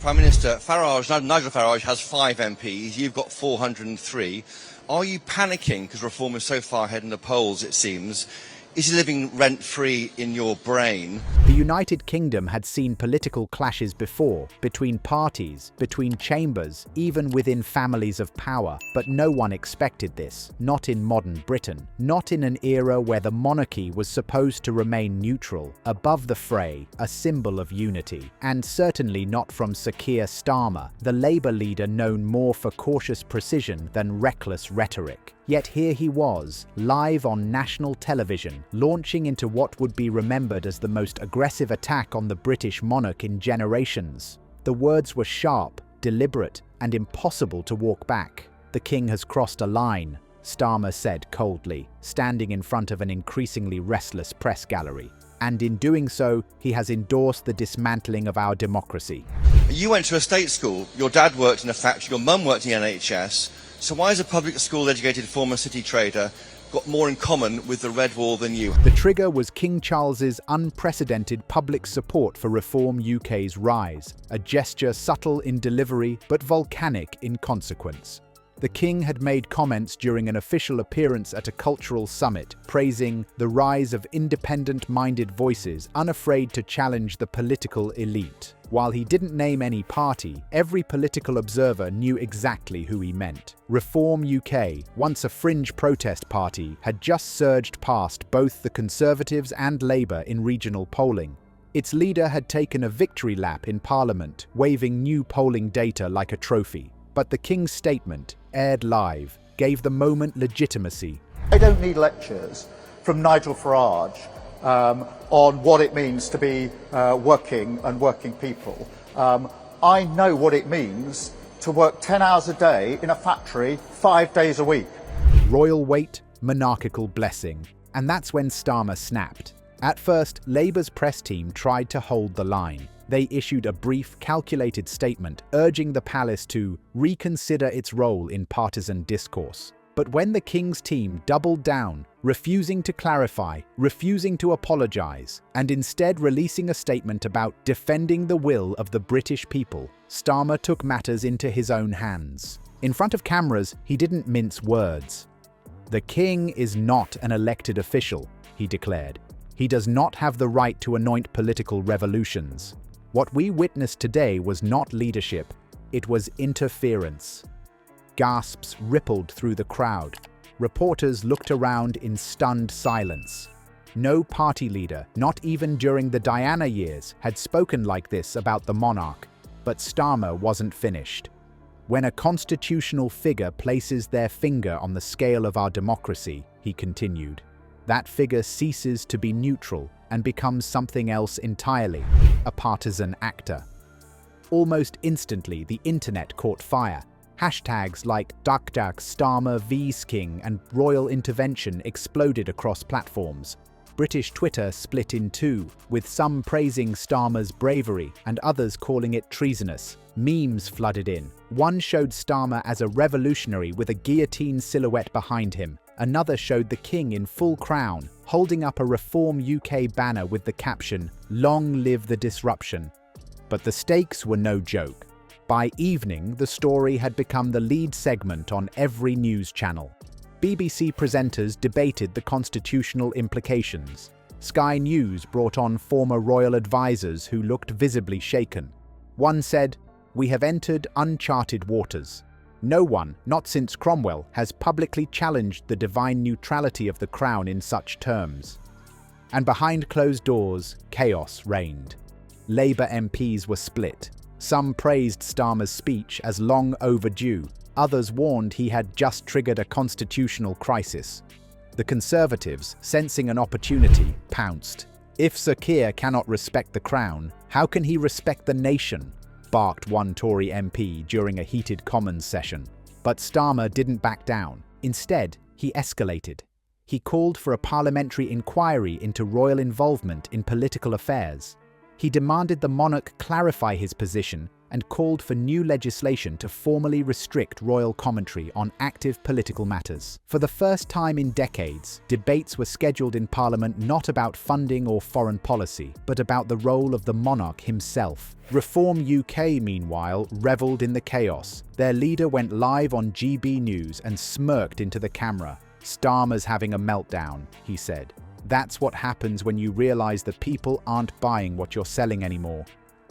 Prime Minister Nigel Farage has 5 MPs, you've got 403. Are you panicking because Reform is so far ahead in the polls, it seems? Is he living rent-free in your brain? The United Kingdom had seen political clashes before, between parties, between chambers, even within families of power. But no one expected this, not in modern Britain, not in an era where the monarchy was supposed to remain neutral, above the fray, a symbol of unity. And certainly not from Sir Keir Starmer, the Labour leader known more for cautious precision than reckless rhetoric. Yet here he was, live on national television, launching into what would be remembered as the most aggressive attack on the British monarch in generations. The words were sharp, deliberate, and impossible to walk back. "The king has crossed a line," Starmer said coldly, standing in front of an increasingly restless press gallery. And in doing so, he has endorsed the dismantling of our democracy. You went to a state school, your dad worked in a factory, your mum worked in the NHS. So why has a public school-educated former city trader got more in common with the Red Wall than you? The trigger was King Charles's unprecedented public support for Reform UK's rise, a gesture subtle in delivery but volcanic in consequence. The King had made comments during an official appearance at a cultural summit, praising the rise of independent-minded voices unafraid to challenge the political elite. While he didn't name any party, every political observer knew exactly who he meant. Reform UK, once a fringe protest party, had just surged past both the Conservatives and Labour in regional polling. Its leader had taken a victory lap in Parliament, waving new polling data like a trophy. But the King's statement, aired live, gave the moment legitimacy. I don't need lectures from Nigel Farage on what it means to be working people. I know what it means to work 10 hours a day in a factory 5 days a week. Royal weight, monarchical blessing. And that's when Starmer snapped. At first, Labour's press team tried to hold the line. They issued a brief, calculated statement urging the palace to reconsider its role in partisan discourse. But when the King's team doubled down, refusing to clarify, refusing to apologise, and instead releasing a statement about defending the will of the British people, Starmer took matters into his own hands. In front of cameras, he didn't mince words. "The King is not an elected official," he declared. "He does not have the right to anoint political revolutions. What we witnessed today was not leadership, it was interference." Gasps rippled through the crowd. Reporters looked around in stunned silence. No party leader, not even during the Diana years, had spoken like this about the monarch. But Starmer wasn't finished. "When a constitutional figure places their finger on the scale of our democracy," he continued, "that figure ceases to be neutral and becomes something else entirely, a partisan actor." Almost instantly, the internet caught fire. Hashtags like #Duck Starmer vs King and Royal Intervention exploded across platforms. British Twitter split in two, with some praising Starmer's bravery and others calling it treasonous. Memes flooded in. One showed Starmer as a revolutionary with a guillotine silhouette behind him. Another showed the King in full crown, holding up a Reform UK banner with the caption, "Long live the disruption." But the stakes were no joke. By evening, the story had become the lead segment on every news channel. BBC presenters debated the constitutional implications. Sky News brought on former royal advisors who looked visibly shaken. One said, "We have entered uncharted waters. No one, not since Cromwell, has publicly challenged the divine neutrality of the crown in such terms." And behind closed doors, chaos reigned. Labour MPs were split. Some praised Starmer's speech as long overdue. Others warned he had just triggered a constitutional crisis. The Conservatives, sensing an opportunity, pounced. "If Sir Keir cannot respect the crown, how can he respect the nation?" barked one Tory MP during a heated Commons session. But Starmer didn't back down. Instead, he escalated. He called for a parliamentary inquiry into royal involvement in political affairs. He demanded the monarch clarify his position and called for new legislation to formally restrict royal commentary on active political matters. For the first time in decades, debates were scheduled in Parliament not about funding or foreign policy, but about the role of the monarch himself. Reform UK, meanwhile, revelled in the chaos. Their leader went live on GB News and smirked into the camera. "Starmer's having a meltdown," he said. "That's what happens when you realise the people aren't buying what you're selling anymore."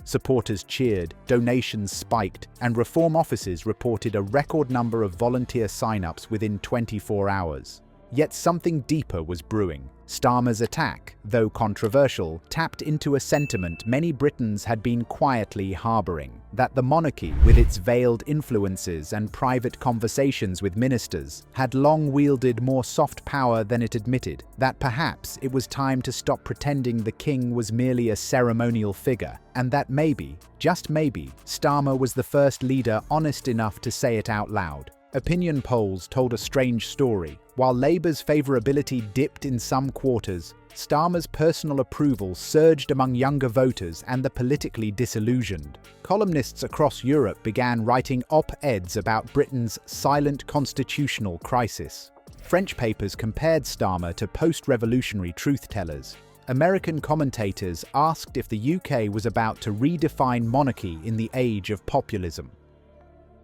Supporters cheered, donations spiked, and reform offices reported a record number of volunteer sign-ups within 24 hours. Yet something deeper was brewing. Starmer's attack, though controversial, tapped into a sentiment many Britons had been quietly harbouring: that the monarchy, with its veiled influences and private conversations with ministers, had long wielded more soft power than it admitted, that perhaps it was time to stop pretending the king was merely a ceremonial figure, and that maybe, just maybe, Starmer was the first leader honest enough to say it out loud. Opinion polls told a strange story. While Labour's favourability dipped in some quarters, Starmer's personal approval surged among younger voters and the politically disillusioned. Columnists across Europe began writing op-eds about Britain's silent constitutional crisis. French papers compared Starmer to post-revolutionary truth-tellers. American commentators asked if the UK was about to redefine monarchy in the age of populism.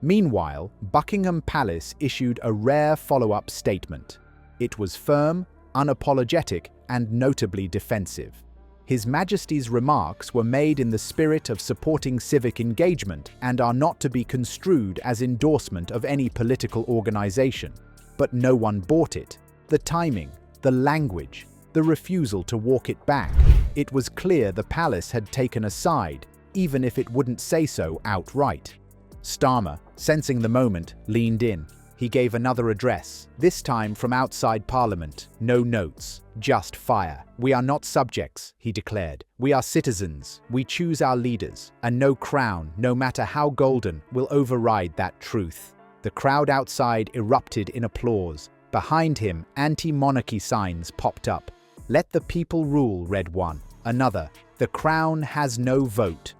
Meanwhile, Buckingham Palace issued a rare follow-up statement. It was firm, unapologetic, and notably defensive. His Majesty's remarks were made in the spirit of supporting civic engagement and are not to be construed as endorsement of any political organisation. But no one bought it. The timing, the language, the refusal to walk it back. It was clear the palace had taken a side, even if it wouldn't say so outright. Starmer, sensing the moment, leaned in. He gave another address, this time from outside Parliament. No notes, just fire. "We are not subjects," he declared. "We are citizens. We choose our leaders, and no crown, no matter how golden, will override that truth." The crowd outside erupted in applause. Behind him, anti-monarchy signs popped up. "Let the people rule," read one. Another, "The crown has no vote."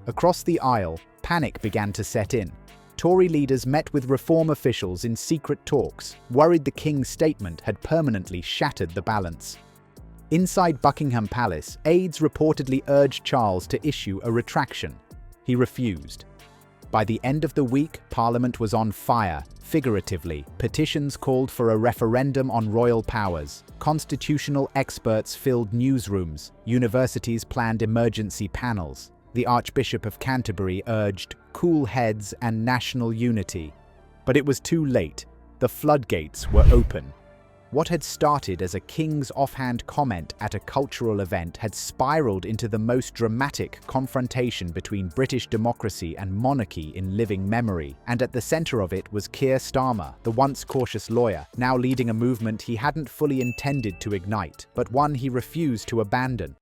Across the aisle, panic began to set in. Tory leaders met with reform officials in secret talks, worried the king's statement had permanently shattered the balance. Inside Buckingham Palace, aides reportedly urged Charles to issue a retraction. He refused. By the end of the week, Parliament was on fire. Figuratively, petitions called for a referendum on royal powers. Constitutional experts filled newsrooms. Universities planned emergency panels. The Archbishop of Canterbury urged cool heads and national unity. But it was too late. The floodgates were open. What had started as a king's offhand comment at a cultural event had spiraled into the most dramatic confrontation between British democracy and monarchy in living memory. And at the centre of it was Keir Starmer, the once cautious lawyer, now leading a movement he hadn't fully intended to ignite, but one he refused to abandon.